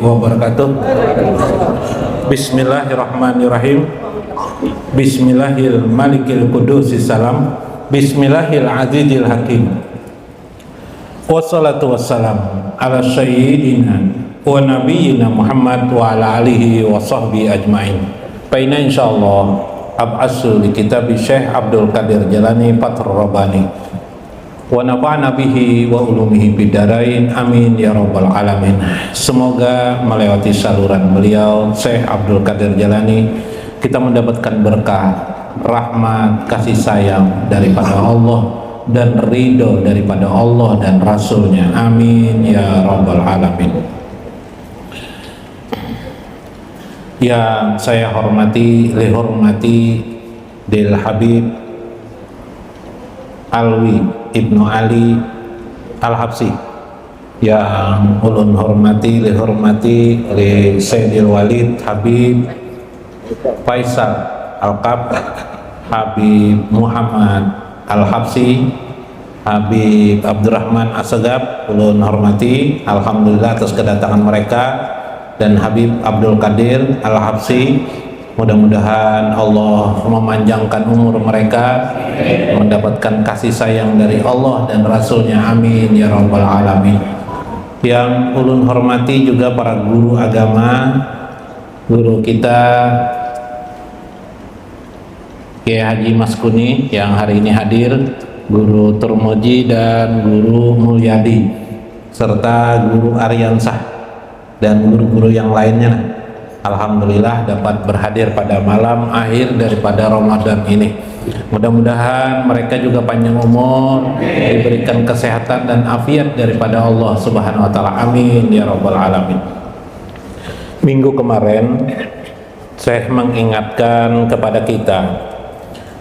wabarakatuh. Bismillahirrahmanirrahim. Bismillahil malikil qudusis salam. Bismillahil azizil hakim. Wassalatu wassalam ala sayyidina wa nabiyyina Muhammad wa ala alihi wa sahbihi ajmain. Faina insyaallah ab'asu li kitab Syekh Abdul Qadir Jalani Fathur Rabbani wa nafa'na bihi wa ulumihi bidarain amin ya rabbal alamin. Semoga melewati saluran beliau Syekh Abdul Qadir Jalani kita mendapatkan berkah, rahmat, kasih sayang daripada Allah dan ridho daripada Allah dan Rasulnya, amin ya rabbal alamin. Yang saya hormati, lihormati Dil Habib Alwi Ibnu Ali Al-Habsi, yang ulun hormati, lihormati li Sayyidil Walid Habib Faisal Al-Qab Habib Muhammad Al-Habsi, Habib Abdurrahman As-Segaf, ulun hormati, alhamdulillah atas kedatangan mereka, dan Habib Abdul Qadir Al-Habsi. Mudah-mudahan Allah memanjangkan umur mereka, mendapatkan kasih sayang dari Allah dan Rasulnya, amin ya rabbal alamin. Yang ulun hormati juga para guru agama, guru kita Kiai Haji Mas Kuni yang hari ini hadir, Guru Turmoji dan Guru Mulyadi, serta Guru Aryansah dan guru-guru yang lainnya. Alhamdulillah dapat berhadir pada malam akhir daripada Ramadan ini. Mudah-mudahan mereka juga panjang umur, diberikan kesehatan dan afiat daripada Allah Subhanahu wa taala, amin ya rabbal alamin. Minggu kemarin saya mengingatkan kepada kita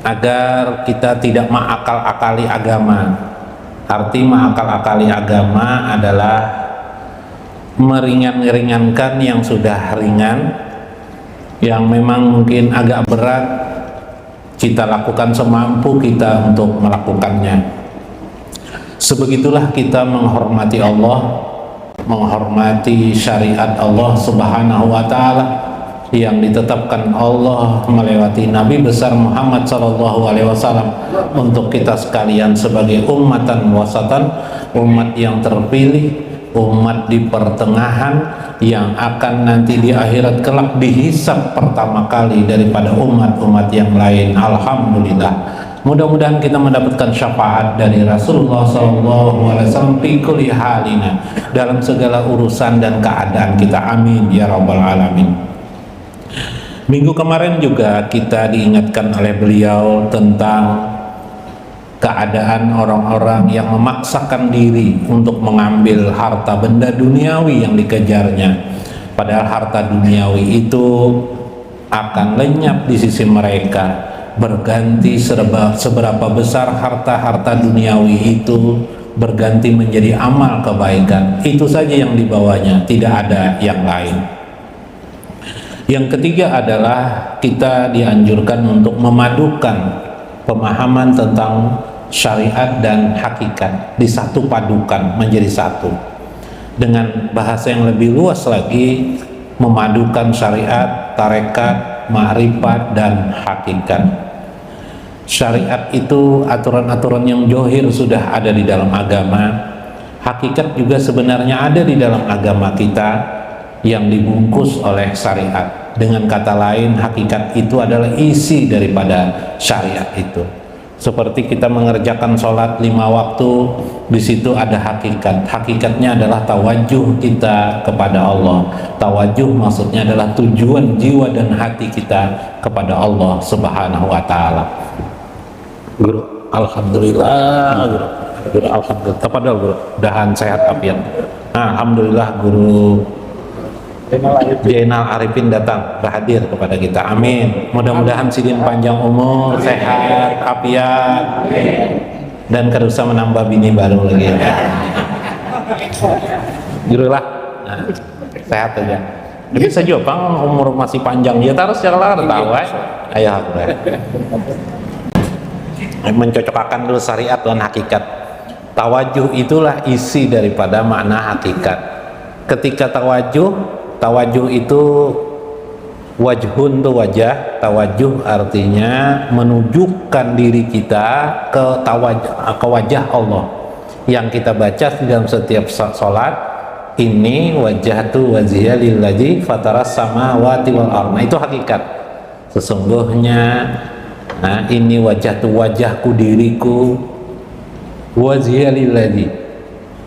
agar kita tidak mengakal-akali agama. Arti mengakal-akali agama adalah meringan-ringankan yang sudah ringan, yang memang mungkin agak berat, kita lakukan semampu kita untuk melakukannya. Sebegitulah kita menghormati Allah, menghormati syariat Allah Subhanahu wa ta'ala yang ditetapkan Allah melewati Nabi besar Muhammad sallallahu alaihi wasallam untuk kita sekalian sebagai ummatan wasatan, umat yang terpilih, umat di pertengahan yang akan nanti di akhirat kelak dihisab pertama kali daripada umat-umat yang lain. Alhamdulillah, mudah-mudahan kita mendapatkan syafaat dari Rasulullah SAW fi kulli halina, dalam segala urusan dan keadaan kita, amin ya rabbal alamin. Minggu kemarin juga kita diingatkan oleh beliau tentang keadaan orang-orang yang memaksakan diri untuk mengambil harta benda duniawi yang dikejarnya, padahal harta duniawi itu akan lenyap di sisi mereka, berganti seberapa besar harta-harta duniawi itu berganti menjadi amal kebaikan. Itu saja yang dibawanya, tidak ada yang lain. Yang ketiga adalah kita dianjurkan untuk memadukan pemahaman tentang syariat dan hakikat, disatu padukan menjadi satu. Dengan bahasa yang lebih luas lagi, memadukan syariat, tarekat, ma'rifat dan hakikat. Syariat itu aturan-aturan yang johir sudah ada di dalam agama. Hakikat juga sebenarnya ada di dalam agama kita yang dibungkus oleh syariat. Dengan kata lain, hakikat itu adalah isi daripada syariat itu. Seperti kita mengerjakan sholat 5 waktu, di situ ada hakikat. Hakikatnya adalah tawajuh kita kepada Allah. Tawajuh maksudnya adalah tujuan jiwa dan hati kita kepada Allah Subhanahu wa ta'ala. Guru, alhamdulillah, guru, alhamdulillah. Tapadol guru, dahan sehat afiat. Nah, alhamdulillah guru Jainal Arifin datang berhadir kepada kita, amin. Mudah-mudahan sidin panjang umur, sehat, afiat, dan kerusa menambah bini baru lagi. Guru lah, nah, sehat aja. Bisa juga bang, umur masih panjang ya, terus jalan tahu ayah mencocokkan dulu syariat dan hakikat. Tawajuh itulah isi daripada makna hakikat. Ketika tawajuh Tawajuh itu wajhun tuh wajah, tawajuh artinya menunjukkan diri kita ke wajah Allah yang kita baca di dalam setiap sholat. Ini wajhatu wajhiya lilladzi fataras samawati wal ardh. Nah, itu hakikat. Sesungguhnya, nah ini wajahku diriku, wajhiya lilladzi,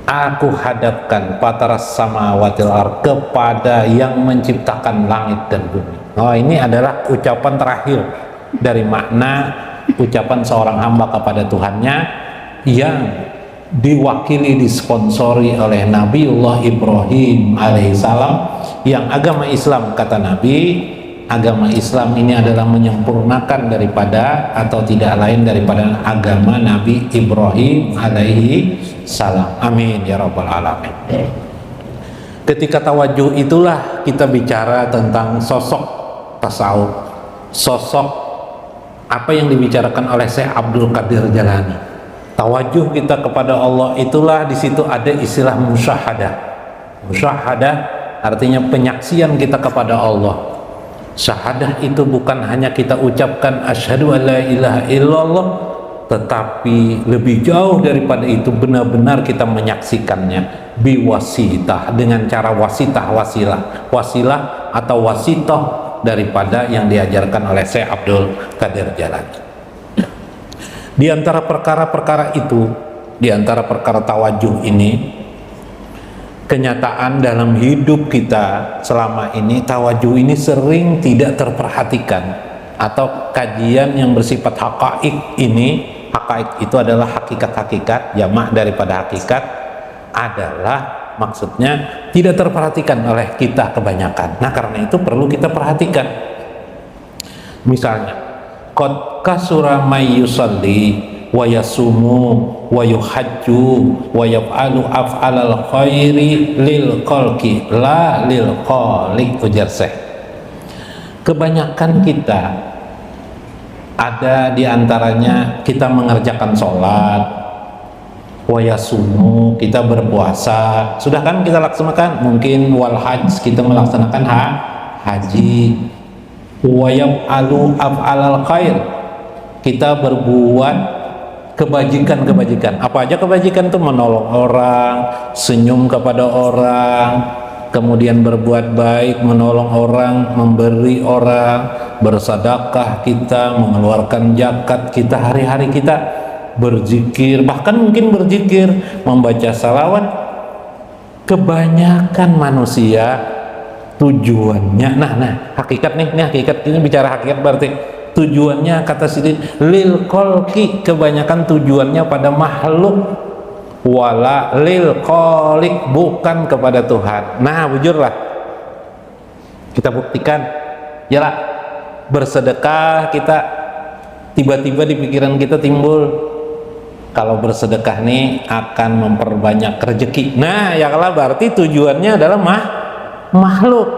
aku hadapkan fataras samawati wal ardh, kepada yang menciptakan langit dan bumi. Oh, ini adalah ucapan terakhir dari makna ucapan seorang hamba kepada Tuhannya yang diwakili, disponsori oleh Nabiullah Ibrahim alaihissalam, yang agama Islam, kata Nabi, agama Islam ini adalah menyempurnakan daripada atau tidak lain daripada agama Nabi Ibrahim alaihi salam. Amin ya rabbal alamin. Ketika tawajuh itulah kita bicara tentang sosok tasawuf, sosok apa yang dibicarakan oleh Syekh Abdul Qadir Jalani. Tawajuh kita kepada Allah itulah, di situ ada istilah musyahadah. Musyahadah artinya penyaksian kita kepada Allah. Syahadah itu bukan hanya kita ucapkan asyhadu an la ilaha illallah, tetapi lebih jauh daripada itu, benar-benar kita menyaksikannya biwasitah, dengan cara wasilah atau wasitoh daripada yang diajarkan oleh Syekh Abdul Qadir Jalani. Di antara perkara-perkara itu, di antara perkara tawajuh ini, kenyataan dalam hidup kita selama ini, tawajuh ini sering tidak terperhatikan, atau kajian yang bersifat haqa'iq ini, haqa'iq itu adalah hakikat-hakikat, jamak daripada hakikat, adalah maksudnya tidak terperhatikan oleh kita kebanyakan. Nah, karena itu perlu kita perhatikan. Misalnya, qad kasura may yusalli wa yasumu wa yuhajju wa yaf'alu af'alal khairi lil khalqi la lil khaliq, ujar Syekh. Kebanyakan kita ada di antaranya kita mengerjakan sholat, wa yasumu, kita berpuasa, sudah kan kita laksanakan, mungkin wal hajj, kita melaksanakan haji, wa yaf'alu af'alal khair, kita berbuat kebajikan-kebajikan. Apa aja kebajikan itu? Menolong orang, senyum kepada orang, kemudian berbuat baik, menolong orang, memberi orang, bersedekah kita, mengeluarkan zakat kita, hari-hari kita berzikir, bahkan mungkin berzikir, membaca salawat. Kebanyakan manusia tujuannya, nah hakikat nih hakikat ini, bicara hakikat berarti tujuannya, kata sini lil khalqi, kebanyakan tujuannya pada makhluk, wala lil khaliq, bukan kepada Tuhan. Nah, bujurlah kita buktikan, yalah, bersedekah kita tiba-tiba di pikiran kita timbul, kalau bersedekah nih akan memperbanyak rezeki. Nah, ya kalau berarti tujuannya adalah makhluk,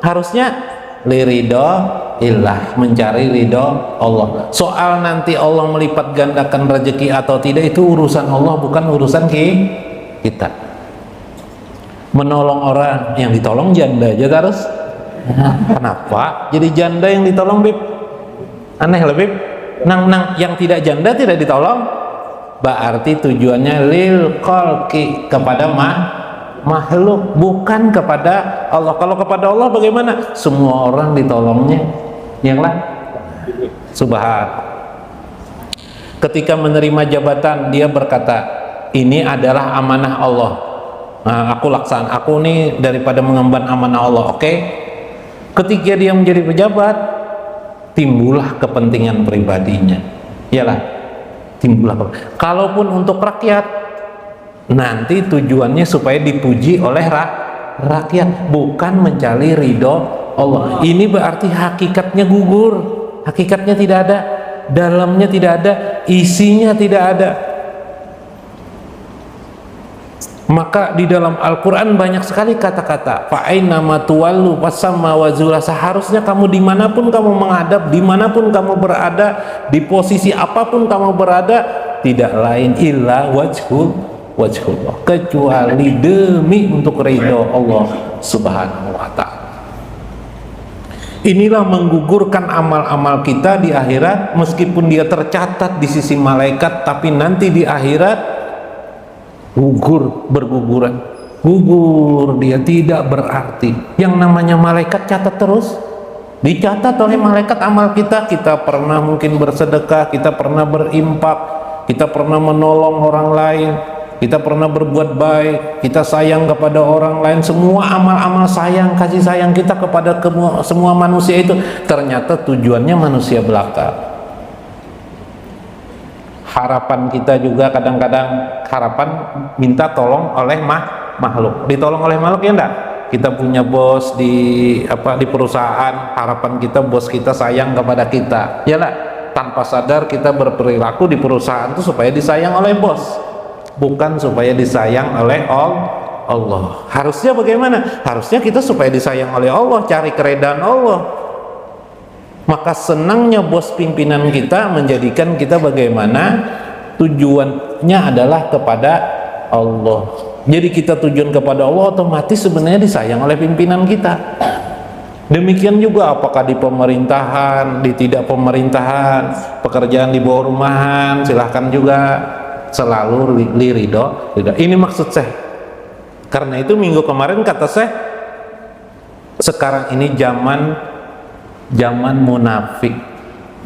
harusnya liridho illah, mencari ridho Allah. Soal nanti Allah melipat gandakan rezeki atau tidak, itu urusan Allah, bukan urusan kita. Menolong orang, yang ditolong janda aja terus. Kenapa jadi janda yang ditolong, Bib? Aneh lah, Bib. Nang yang tidak janda tidak ditolong, berarti tujuannya lil khalqi, kepada makhluk, bukan kepada Allah. Kalau kepada Allah bagaimana? Semua orang ditolongnya, yang lah subhan. Ketika menerima jabatan, dia berkata, ini adalah amanah Allah. Nah, aku nih daripada mengemban amanah Allah. Oke. Ketika dia menjadi pejabat, timbullah kepentingan pribadinya. Iyalah, timbullah. Kalaupun untuk rakyat, nanti tujuannya supaya dipuji oleh rakyat, bukan mencari ridho Allah. Ini berarti hakikatnya gugur, hakikatnya tidak ada, dalamnya tidak ada, isinya tidak ada. Maka di dalam Al-Quran banyak sekali kata-kata fa'aina matuwallu fasamma wazula. Seharusnya kamu dimanapun kamu menghadap, dimanapun kamu berada, di posisi apapun kamu berada, tidak lain illa wajhullah, kecuali demi untuk ridho Allah subhanahu wa ta'ala. Inilah menggugurkan amal-amal kita di akhirat, meskipun dia tercatat di sisi malaikat, tapi nanti di akhirat berguguran, gugur, dia tidak berarti. Yang namanya malaikat catat terus, dicatat oleh malaikat amal kita. Kita pernah mungkin bersedekah, kita pernah berimpak, kita pernah menolong orang lain, kita pernah berbuat baik, kita sayang kepada orang lain. Semua amal-amal sayang, kasih sayang kita kepada semua manusia itu ternyata tujuannya manusia belaka. Harapan kita juga kadang-kadang harapan minta tolong oleh makhluk, ditolong oleh makhluk, ya enggak? Kita punya bos di perusahaan, harapan kita bos kita sayang kepada kita, ya enggak? Tanpa sadar kita berperilaku di perusahaan itu supaya disayang oleh bos, bukan supaya disayang oleh Allah. Harusnya bagaimana? Harusnya kita supaya disayang oleh Allah, cari keredaan Allah. Maka senangnya bos pimpinan kita menjadikan kita bagaimana? Tujuannya adalah kepada Allah. Jadi kita tujuan kepada Allah, otomatis sebenarnya disayang oleh pimpinan kita. Demikian juga apakah di pemerintahan, di tidak pemerintahan, pekerjaan di bawah rumahan, silahkan juga selalu ridho. Ini maksud saya. Karena itu minggu kemarin kata saya, sekarang ini zaman munafik,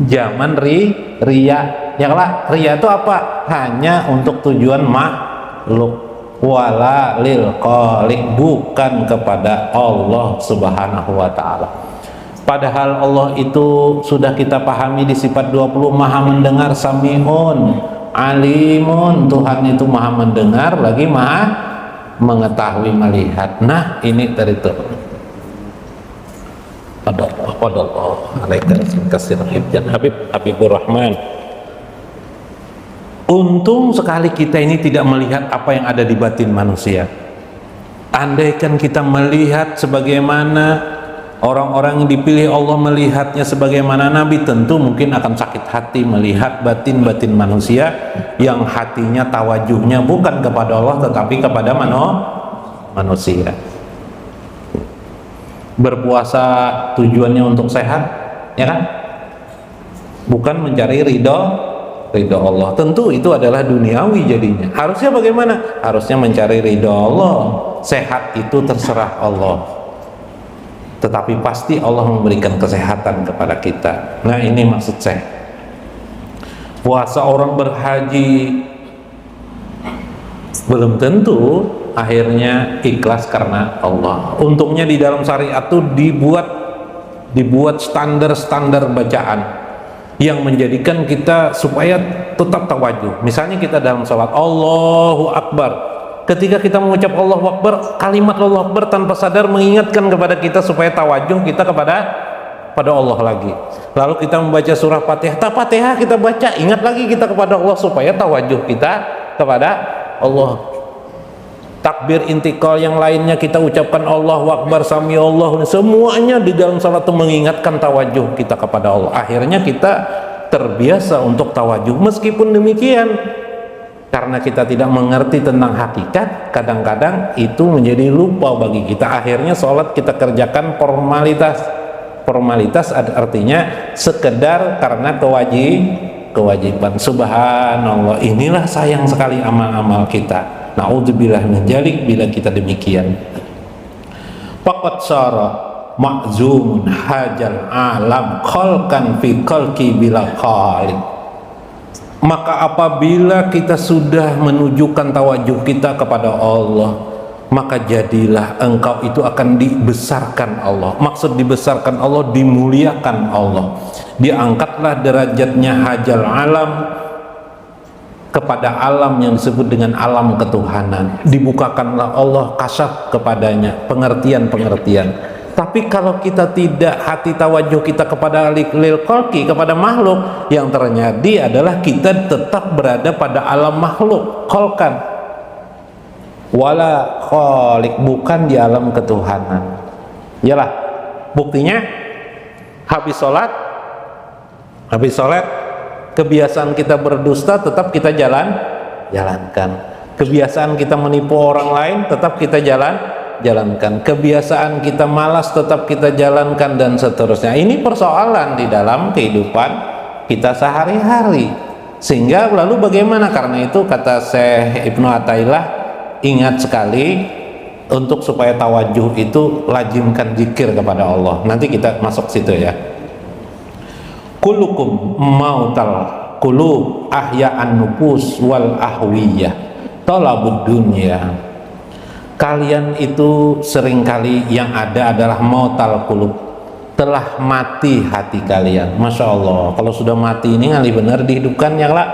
zaman ria. Ya lah, ria itu apa? Hanya untuk tujuan makhluk, wala lil khaliq, bukan kepada Allah Subhanahu wa taala. Padahal Allah itu sudah kita pahami di sifat 20, maha mendengar, sami'un alimun. Tuhan itu maha mendengar lagi maha mengetahui, melihat. Nah, ini dari itu. Padallah alaika kasir Habibur Rahman. Untung sekali kita ini tidak melihat apa yang ada di batin manusia. Andaikan kita melihat sebagaimana orang-orang yang dipilih Allah melihatnya sebagaimana Nabi, tentu mungkin akan sakit hati melihat batin-batin manusia yang hatinya, tawajuhnya bukan kepada Allah tetapi kepada manusia. Berpuasa tujuannya untuk sehat, ya kan? Bukan mencari ridho Allah. Tentu itu adalah duniawi jadinya. Harusnya bagaimana? Harusnya mencari ridho Allah. Sehat itu terserah Allah, tetapi pasti Allah memberikan kesehatan kepada kita. Nah, ini maksud saya. Puasa orang berhaji belum tentu akhirnya ikhlas karena Allah. Untungnya di dalam syariat itu dibuat standar-standar bacaan yang menjadikan kita supaya tetap tawajuh. Misalnya kita dalam salat Allahu Akbar, ketika kita mengucap Allahu Akbar, kalimat Allahu Akbar tanpa sadar mengingatkan kepada kita supaya tawajuh kita kepada Allah lagi. Lalu kita membaca surah Fatihah kita baca, ingat lagi kita kepada Allah supaya tawajuh kita kepada Allah. Takbir intikal yang lainnya kita ucapkan Allahu Akbar, Sami Allah, semuanya di dalam salat itu mengingatkan tawajuh kita kepada Allah. Akhirnya kita terbiasa untuk tawajuh. Meskipun demikian, karena kita tidak mengerti tentang hakikat, kadang-kadang itu menjadi lupa bagi kita. Akhirnya sholat kita kerjakan formalitas artinya sekedar karena kewajiban. Subhanallah, inilah sayang sekali amal-amal kita. Na'udzubillah min dzalik bila kita demikian. Faqad sara ma'zumun hajal alam khalqan fi khalqi bila khaliq. Maka apabila kita sudah menunjukkan tawajuh kita kepada Allah, maka jadilah engkau itu akan dibesarkan Allah. Maksud dibesarkan Allah, dimuliakan Allah. Diangkatlah derajatnya hajal alam kepada alam yang disebut dengan alam ketuhanan. Dibukakanlah Allah kasyaf kepadanya, pengertian-pengertian. Tapi kalau kita tidak, hati tawajuh kita kepada lil khalqi, kepada makhluk, yang terjadi adalah kita tetap berada pada alam makhluk, khalqan wala khaliq, bukan di alam ketuhanan. Yalah, buktinya habis sholat kebiasaan kita berdusta tetap kita jalankan. Kebiasaan kita menipu orang lain tetap kita jalankan. jalankan. Kebiasaan kita malas tetap kita jalankan, dan seterusnya. Ini persoalan di dalam kehidupan kita sehari-hari. Sehingga lalu bagaimana? Karena itu kata Syekh Ibnu Athaillah, ingat sekali untuk supaya tawajuh itu lazimkan zikir kepada Allah. Nanti kita masuk situ ya. Kullukum mautal qulub ahya'an nufus wal ahwiyah talabud dunya. Kalian itu seringkali yang ada adalah mautal qulub, telah mati hati kalian. Masya Allah, kalau sudah mati ini ngalih benar dihidupkan ya lah.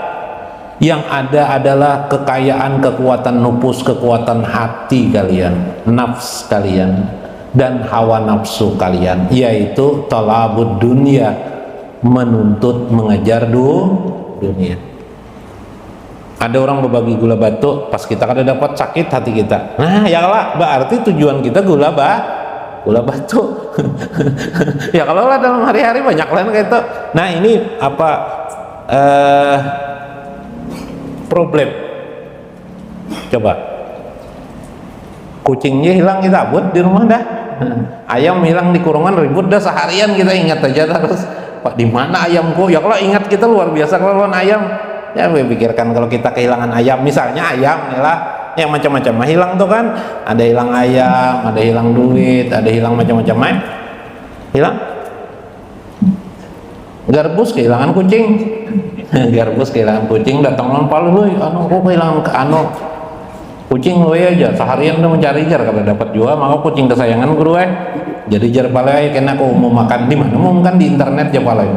Yang ada adalah kekayaan, kekuatan nufus, kekuatan hati kalian, nafs kalian, dan hawa nafsu kalian, yaitu talabud dunya, menuntut mengejar dunia. Ada orang berbagi gula batu, pas kita kada dapat sakit hati kita. Nah ya lah, berarti tujuan kita gula batu. Ya kalau lah dalam hari-hari banyak lain kayak itu. Nah ini apa problem? Coba kucingnya hilang kita abut di rumah dah, ayam hilang di kurungan ribut dah seharian, kita ingat aja terus, Pak di mana ayamku? Ya kalau ingat kita luar biasa kalau lawan ayam. Ya pikirkan kalau kita kehilangan ayam, misalnya ayam inilah yang macam-macam hilang tuh kan, ada hilang ayam, ada hilang duit, ada hilang macam-macam hilang. Garbus kehilangan kucing. Garbus kehilangan kucing, datang lampal lu, kok kehilangan kucing lu aja seharian udah mencari jar, kalau dapat juga maka kucing kesayangan gue jadi jar balai, karena aku mau makan di mana, mau makan di internet ya balai.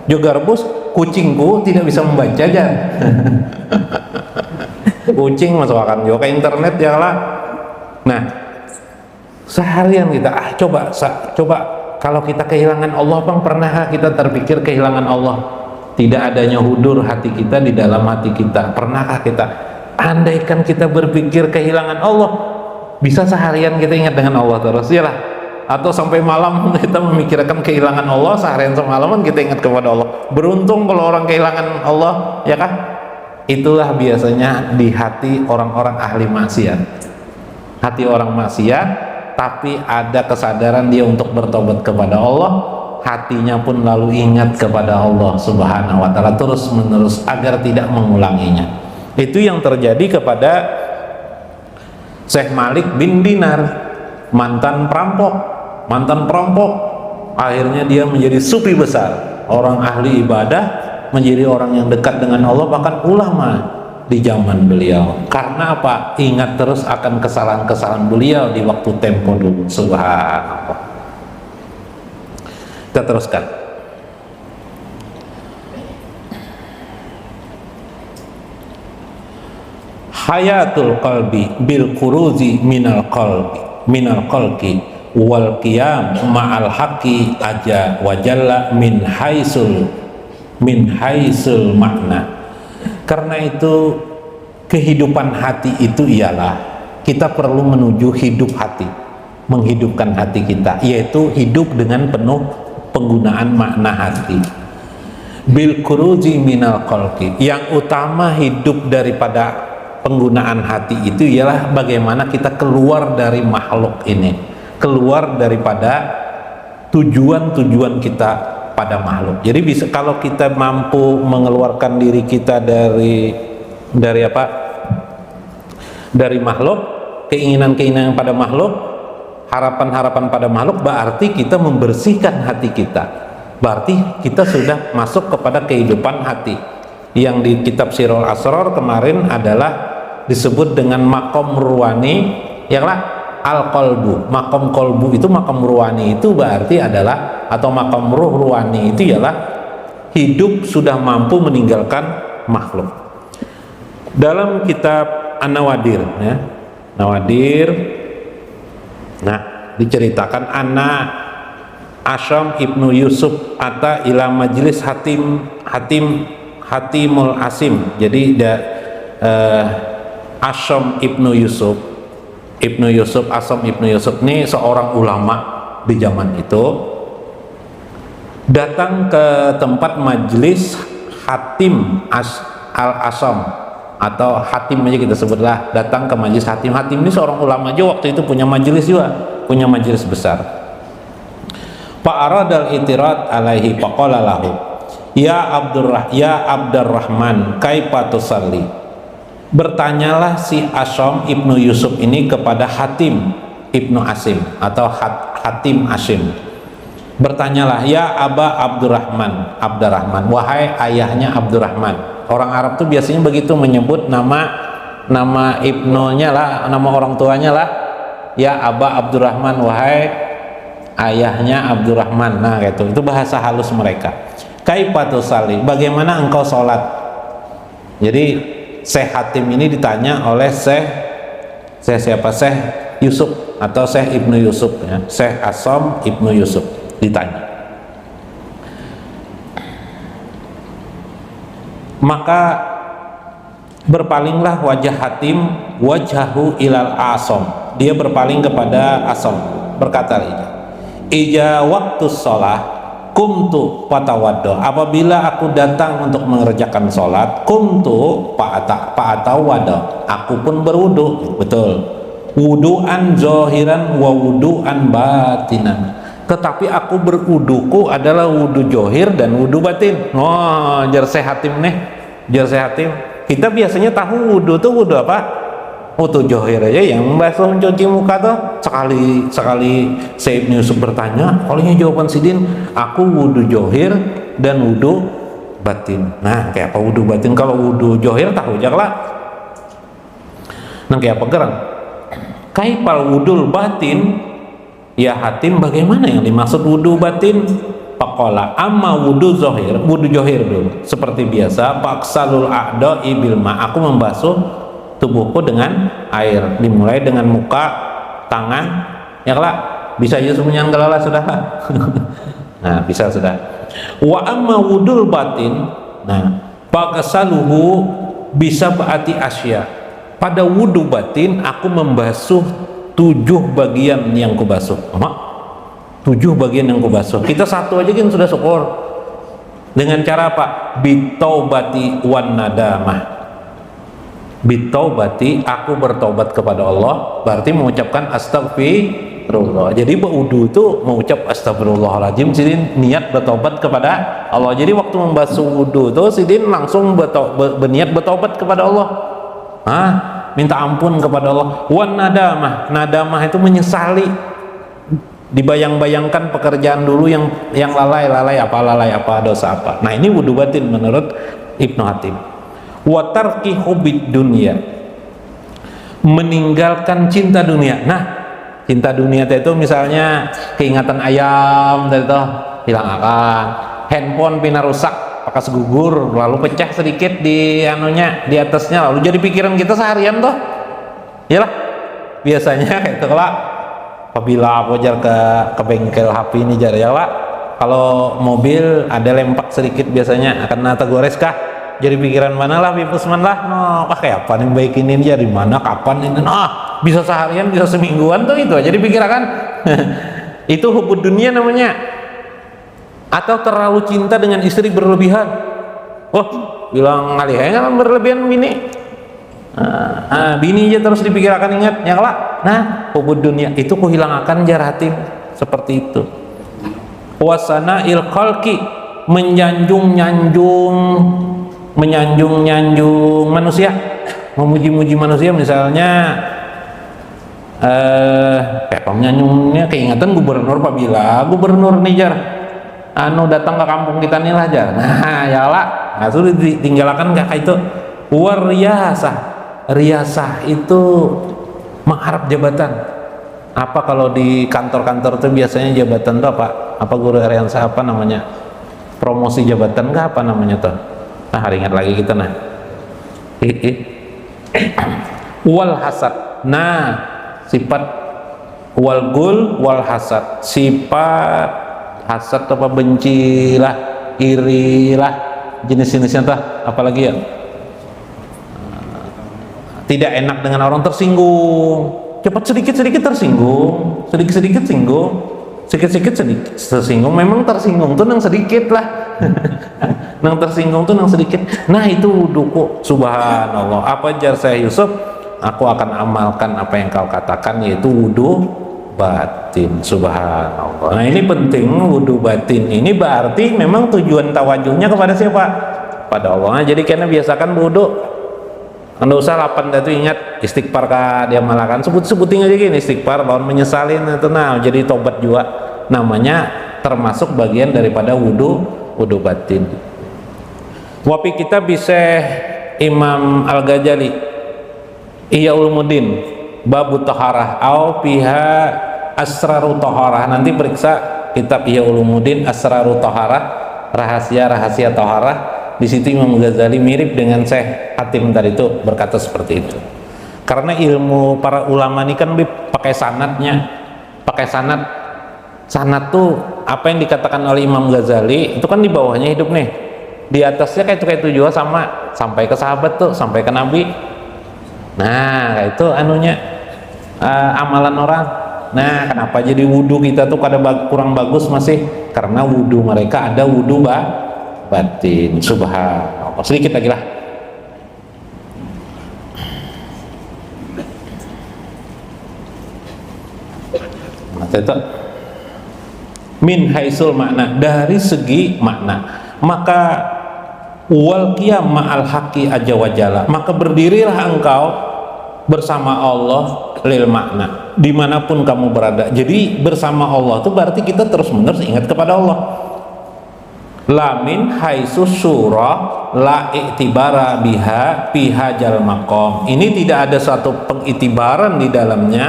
Juga garbus, kucingku tidak bisa membaca aja. Kucing masuk akan juga ke internet ya lah. Nah seharian kita coba kalau kita kehilangan Allah, Bang, pernahkah kita terpikir kehilangan Allah? Tidak adanya hudur hati kita di dalam hati kita. Pernahkah kita, andaikan kita berpikir kehilangan Allah, bisa seharian kita ingat dengan Allah terus ya lah? Atau sampai malam kita memikirkan kehilangan Allah, seharian semalaman kita ingat kepada Allah. Beruntung kalau orang kehilangan Allah, ya kah? Itulah biasanya di hati orang-orang ahli maksiat. Hati orang maksiat, tapi ada kesadaran dia untuk bertobat kepada Allah, hatinya pun lalu ingat kepada Allah Subhanahu wa ta'ala terus menerus agar tidak mengulanginya. Itu yang terjadi kepada Syekh Malik bin Dinar, mantan perampok. Akhirnya dia menjadi sufi besar, orang ahli ibadah, menjadi orang yang dekat dengan Allah, bahkan ulama di zaman beliau. Karena apa? Ingat terus akan kesalahan-kesalahan beliau di waktu tempo dulu. Subhanallah. Kita teruskan. Hayatul qalbi bil kuruzi minal qalbi wal qiyam ma'al haqqi aja wajalla min haisul makna. Karena itu kehidupan hati itu ialah kita perlu menuju hidup hati, menghidupkan hati kita, yaitu hidup dengan penuh penggunaan makna hati. Bil kuruzi minal qalbi, yang utama hidup daripada penggunaan hati itu ialah bagaimana kita keluar dari makhluk ini, keluar daripada tujuan-tujuan kita pada makhluk. Jadi bisa, kalau kita mampu mengeluarkan diri kita dari apa? Dari makhluk, keinginan-keinginan pada makhluk, harapan-harapan pada makhluk, berarti kita membersihkan hati kita. Berarti kita sudah masuk kepada kehidupan hati. Yang di kitab Sirul Asrar kemarin adalah disebut dengan makom ruwani, yaklah al-qalbu. Makom kolbu itu, makom ruwani itu berarti adalah, atau makom ruh ruwani itu ialah hidup sudah mampu meninggalkan makhluk. Dalam kitab An-Nawadir ya, Nawadir, nah diceritakan anak Asyam ibnu Yusuf ata ila majlis Hatimul Asim. Jadi Asyam ibnu Yusuf Asyam ibnu Yusuf ini seorang ulama di zaman itu, datang ke tempat majlis Hatim al-Asyam. atau hatim aja kita sebutlah, datang ke majelis hatim. Hatim ini seorang ulama aja waktu itu punya majelis juga, punya majelis besar. Fa'aradal itirat alaihi faqala lahu ya Abdurrahman kaifa tusalli. Bertanyalah si Asyam ibnu Yusuf ini kepada Hatim ibnu Asim atau Hatim Asim. Bertanyalah, ya Aba Abdurrahman, wahai ayahnya Abdurrahman. Orang Arab tuh biasanya begitu menyebut nama ibnunya lah, nama orang tuanya lah. Ya Aba Abdurrahman, wahai ayahnya Abdurrahman. Nah itu bahasa halus mereka. Kaifa tusalli, bagaimana engkau sholat? Jadi Syekh Hatim ini ditanya oleh Syekh siapa? Syekh Yusuf atau Syekh Ibnu Yusuf ya. Syekh Asyam Ibnu Yusuf ditanya. Maka berpalinglah wajah Hatim wajhahu ilal Asyam. Dia berpaling kepada Asyam, berkata, ija waktu sholat kumtu patawaddo, apabila aku datang untuk mengerjakan sholat, kumtu patawaddo, aku pun berwudu. Betul, wudu'an zohiran wa wudu'an batinan, tetapi aku berwuduku adalah wudu johir dan wudu batin. Oh, jar sehatim nih, jar sehatim. Kita biasanya tahu wudu tuh wudu apa? Wudu johir aja, yang membasuh mencuci muka tuh. Sekali Syekh Yusuf bertanya, olehnya jawaban Sidin, aku wudu johir dan wudu batin. Nah, kayak apa wudu batin? Kalau wudu johir tahu aja lah. Nah, kayak apa gerang? Kaipal wudul batin? Ya Hatim, bagaimana yang dimaksud wudu batin? Pakola amma wudu zohir, wudu johir dulu seperti biasa. Paksalul a'dha'i bil ma, aku membasuh tubuhku dengan air, dimulai dengan muka, tangan, ya kelak bisa aja semuanya kelala sudah. Nah bisa sudah. Wa amma wudul batin, nah paksaluhu bisa berarti asya. Pada wudu batin aku membasuh 7 bagian yang kubasuh. 7 bagian yang kubasuh. Kita satu aja kan sudah syukur. Dengan cara apa? Bitaubati wan nadamah. Bitaubati, aku bertobat kepada Allah, berarti mengucapkan astagfirullah. Jadi berwudu itu mengucap astagfirullahaladzim, Sidin niat bertobat kepada Allah. Jadi waktu membasuh wudu itu Sidin langsung berniat bertobat kepada Allah. Minta ampun kepada Allah. Wan nadamah, nadamah itu menyesali, dibayang-bayangkan pekerjaan dulu yang lalai apa dosa apa. Nah ini wudu batin menurut Ibnu Hatim. Wa tarki hubbid dunya, meninggalkan cinta dunia. Nah cinta dunia itu misalnya keingatan ayam dari itu hilang akan, handphone pina rusak pakai gugur lalu pecah sedikit di anunya, di atasnya, lalu jadi pikiran kita seharian tuh iyalah biasanya kayak itu lah. Apabila aku jar ke bengkel HP ini jar ya Pak, kalau mobil ada lempak sedikit biasanya akan nata gores kah, jadi pikiran mana lah Pusman lah, kayak apa nih baik ini dari mana kapan ini, bisa seharian bisa semingguan tuh itu jadi pikiran kan. Itu hubud dunia namanya. Atau terlalu cinta dengan istri berlebihan. Bilang ngalih kan berlebihan bini. Bini aja terus dipikirkan, ingat yang lah. Nah hubud dunia itu kehilangan jar Hatim seperti itu. Wasana il khalqi, menyanjung manusia, memuji-muji manusia. Misalnya menyanjungnya keingatan gubernur, apabila gubernur nih jar datang ke kampung kita nih lah jar. Nah ya lah, sudah ditinggalkan kayak itu. Riyasah itu mengharap jabatan. Apa kalau di kantor-kantor itu biasanya jabatan itu apa guru riyasah apa namanya, promosi jabatan enggak apa namanya tuh. Hari ingat lagi kita nah. Wal hasad. Nah, sifat wal gul wal hasad. Sifat hasad apa bencilah, irilah, jenis-jenisnya tuh apalagi ya? Tidak enak dengan orang, tersinggung. Cepat sedikit-sedikit tersinggung, sedikit-sedikit tersinggung. Memang tersinggung tuh yang sedikit lah. Nang tersinggung tuh nang sedikit. Nah itu wuduku. Subhanallah. Apa jar saya Yusuf? Aku akan amalkan apa yang kau katakan, yaitu wudu batin. Subhanallah. Nah ini penting, wudu batin ini berarti memang tujuan tawajuhnya kepada siapa? Pada Allah. Nah, jadi karena biasakan wudu. Anda usah lapan itu ingat istighfar ka dia malakan sebutin aja gini istighfar lawan menyesalin itu nah jadi tobat juga namanya termasuk bagian daripada wudu batin. Wapi kita bisa Imam Al-Ghazali Ihya Ulumuddin babu taharah au piha asraru taharah, nanti periksa kitab Ihya Ulumuddin asraru taharah, rahasia taharah. Di situ Imam Ghazali mirip dengan Syekh Hatim tadi itu berkata seperti itu. Karena ilmu para ulama ini kan pakai sanadnya, pakai sanad. Sanad tuh apa yang dikatakan oleh Imam Ghazali itu kan di bawahnya hidup nih. Di atasnya kayak itu juga sama sampai ke sahabat tuh, sampai ke Nabi. Nah, itu anunya amalan orang. Nah, kenapa jadi wudu kita tuh kurang bagus masih? Karena wudu mereka ada wudu batin. Subhanallah. Sedikit lagi lah. Itu min haisul makna, dari segi makna, maka wal qiyam ma'al haqqi azza wa jalla, maka berdirilah engkau bersama Allah lil makna dimanapun kamu berada. Jadi bersama Allah itu berarti kita terus menerus ingat kepada Allah. Lamin haitsu surah la i'tibara biha hajal maqam. Ini tidak ada satu pengitibaran di dalamnya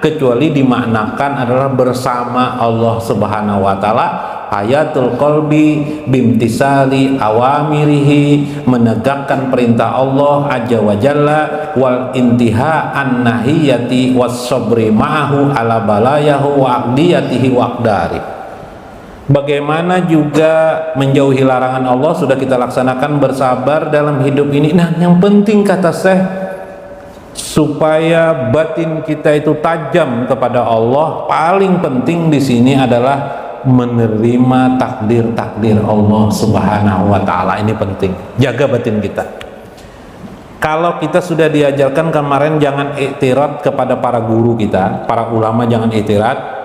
kecuali dimaknakan adalah bersama Allah Subhanahu wa taala. Hayatul qalbi bimtisali awamirihi, menegakkan perintah Allah azza wa jalla, wal intiha an nahiyati was sabri ma'ahu ala balayahu wa aqdiyatihi wa aqdari. Bagaimana juga menjauhi larangan Allah sudah kita laksanakan, bersabar dalam hidup ini. Nah, yang penting kata Syekh, supaya batin kita itu tajam kepada Allah, paling penting di sini adalah menerima takdir Allah Subhanahu wa taala. Ini penting. Jaga batin kita. Kalau kita sudah diajarkan kemarin jangan i'tirad kepada para guru kita, para ulama jangan i'tirad.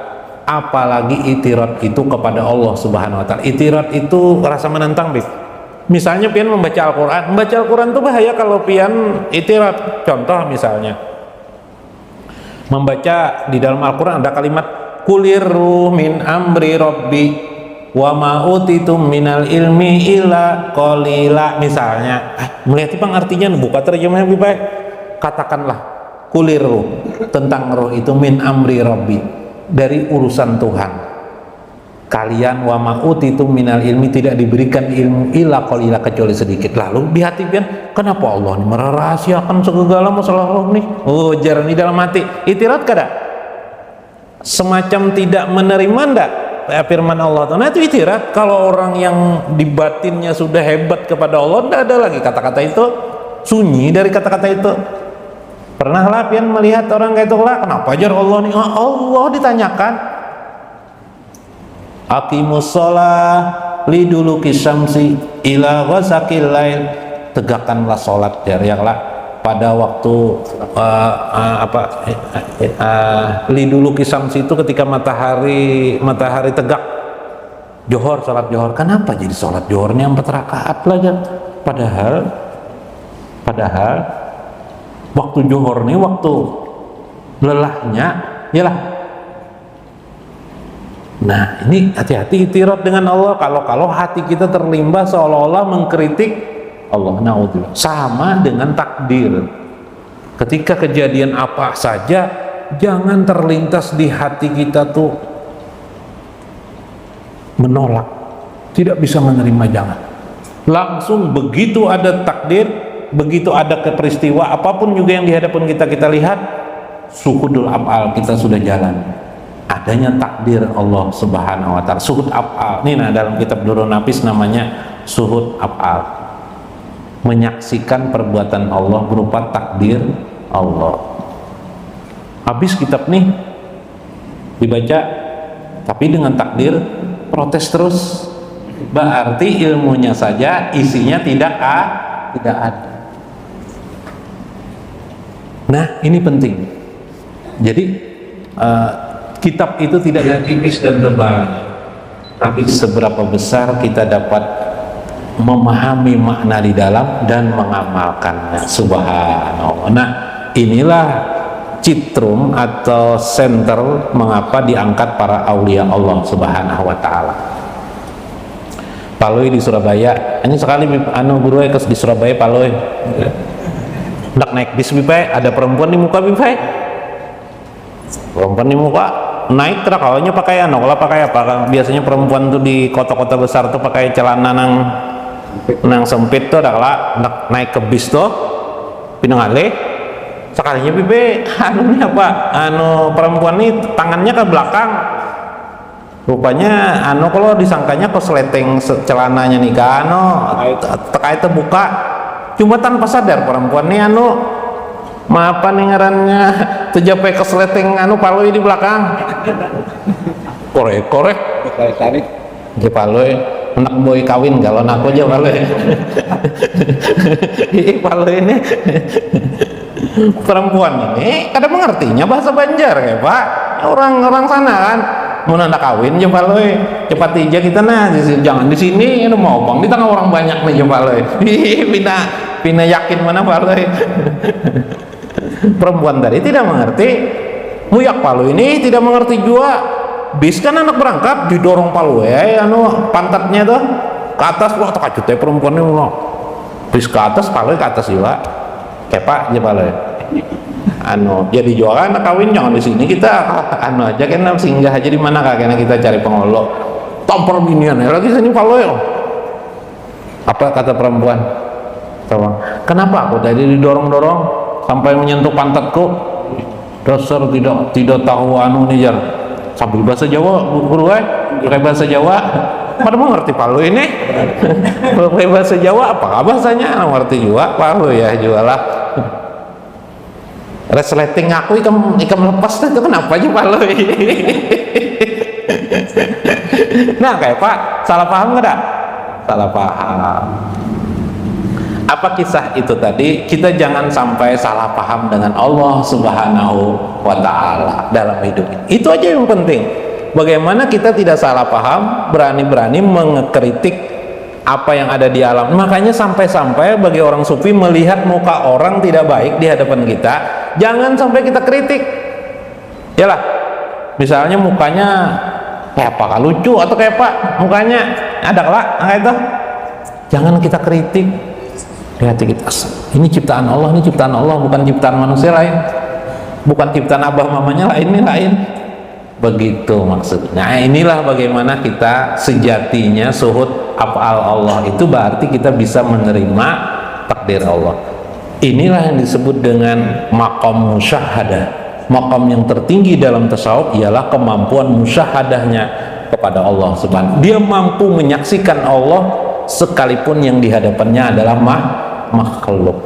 Apalagi itirat itu kepada Allah Subhanahu wa taala. Itirat itu rasa menentang, Bib. Misalnya pian membaca Al-Qur'an itu bahaya kalau pian itirat. Contoh misalnya membaca di dalam Al-Qur'an ada kalimat kulirru min amri rabbi wa ma utitum minal ilmi illa qalila misalnya. Melihat itu artinya buka terjemahan lebih baik. Katakanlah kulirru tentang roh itu min amri rabbi, dari urusan Tuhan. Kalian wa ma'utitum minal ilmi, tidak diberikan ilmu illa qalila, kecuali sedikit. Lalu di hati pian, kenapa Allah ini merahasiakan segala masalah roh nih? Oh, jarang di dalam hati. Itirat kada? Semacam tidak menerima ndak firman Allah. Nah itu itirat. Kalau orang yang di batinnya sudah hebat kepada Allah, ndak ada lagi kata-kata itu, sunyi dari kata-kata itu. Pernah lah pian melihat orang kayak itu lah, kenapa ajar Allah nih? Allah ditanyakan aqimus sholah liduluki syamsi ila ghasaqil lail, tegakkanlah sholat lah pada waktu liduluki syamsi itu ketika matahari tegak. Johor, sholat johor. Kenapa jadi sholat johornya 4 rakaat aja? Padahal waktu johor nih waktu lelahnya yalah. Nah ini hati-hati itirat dengan Allah. Kalau hati kita terlimbah seolah-olah mengkritik Allah, naudzubillah. Sama dengan takdir, ketika kejadian apa saja jangan terlintas di hati kita tuh menolak, tidak bisa menerima, jangan langsung. Begitu ada takdir, begitu ada peristiwa apapun juga yang di hadapan kita lihat, suhudul af'al kita sudah jalan, adanya takdir Allah Subhanahu wa taala. Suhud af'al ini, nah dalam kitab Durrun Nafis namanya suhud af'al, menyaksikan perbuatan Allah berupa takdir Allah. Habis kitab nih dibaca tapi dengan takdir, protes terus, berarti ilmunya saja, isinya tidak ada. Nah, ini penting. Jadi kitab itu tidak ada tipis dan tebal, tapi seberapa besar kita dapat memahami makna di dalam dan mengamalkannya. Subhanallah. Nah, inilah citrum atau senter mengapa diangkat para aulia Allah Subhanahu wa taala. Paloi di Surabaya, ini sekali guru kes di Surabaya paloi. Ndak naik bis bipai, ada perempuan di muka bipai. Perempuan di muka naik truk, awalnya pakai kalau pakai apa? Biasanya perempuan tuh di kota-kota besar tuh pakai celana nang sempit tuh, dah naik ke bis tuh, pinang alih. Sekalinya bibe, apa? Perempuan ini tangannya ke belakang. Rupanya kalau disangkanya kosleteng celananya nih terkait terbuka. Cuma tanpa sadar perempuan ini apa nih ngarannya terjapai kosleteng paloi di belakang. Korek tarik. Di paloi anak boy kawin kalau aku aja paloi. Paloi ini perempuan ini kadang mengertinya bahasa Banjar ya Pak, orang sana kan mau nanda kawin jempaloi cepat aja kita jangan di sini mau bang di tengah orang banyak nih jempaloi pina yakin mana paloi. Perempuan tadi tidak mengerti, muyak palu ini tidak mengerti juga. Bis kan anak berangkat didorong paloi pantatnya tuh ke atas, wah terkejut ya perempuan ini bis ke atas, paloi ke atas juga kepak aja paloi. Jadi jualan kawin jangan di sini kita aja kan singgah aja di mana karena kita cari pengolok tampar binian ya lagi sini paloi. Apa kata perempuan? Kenapa aku tadi didorong-dorong sampai menyentuh pantatku? Dasar tidak tahu nih jar. Sambil bahasa Jawa guru pakai bahasa Jawa pada mengerti palu ini. Pakai bahasa Jawa apakah bahasanya mengerti juga palu ya jualah. Resleting aku ikam lepas itu kenapa aja palu. Nah kayak Pak salah paham nggak? Salah paham. Apa kisah itu tadi? Kita jangan sampai salah paham dengan Allah Subhanahu wa ta'ala dalam hidup ini. Itu aja yang penting. Bagaimana kita tidak salah paham, berani-berani mengkritik apa yang ada di alam. Makanya sampai-sampai bagi orang sufi melihat muka orang tidak baik di hadapan kita, jangan sampai kita kritik. Yalah, misalnya mukanya kayak apa, lucu atau kayak apa mukanya, ada lah kayak itu. Jangan kita kritik. Lihat kita, ini ciptaan Allah, bukan ciptaan manusia lain, bukan ciptaan abah mamanya lain. Begitu maksudnya. Nah, inilah bagaimana kita sejatinya suhud af'al Allah itu berarti kita bisa menerima takdir Allah. Inilah yang disebut dengan maqam musyahadah. Maqam yang tertinggi dalam tasawuf ialah kemampuan musyahadahnya kepada Allah Subhanahu. Dia mampu menyaksikan Allah sekalipun yang dihadapannya adalah makhluk.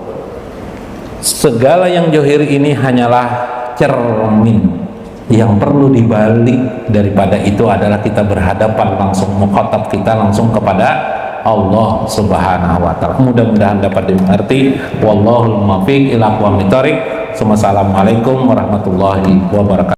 Segala yang johir ini hanyalah cermin. Yang perlu dibalik daripada itu adalah kita berhadapan langsung, mukhatab kita langsung kepada Allah Subhanahu wa ta'ala. Mudah-mudahan dapat dimengerti. Wallahul muwaffiq ila aqwamit thoriq. Wassalamualaikum warahmatullahi wabarakatuh.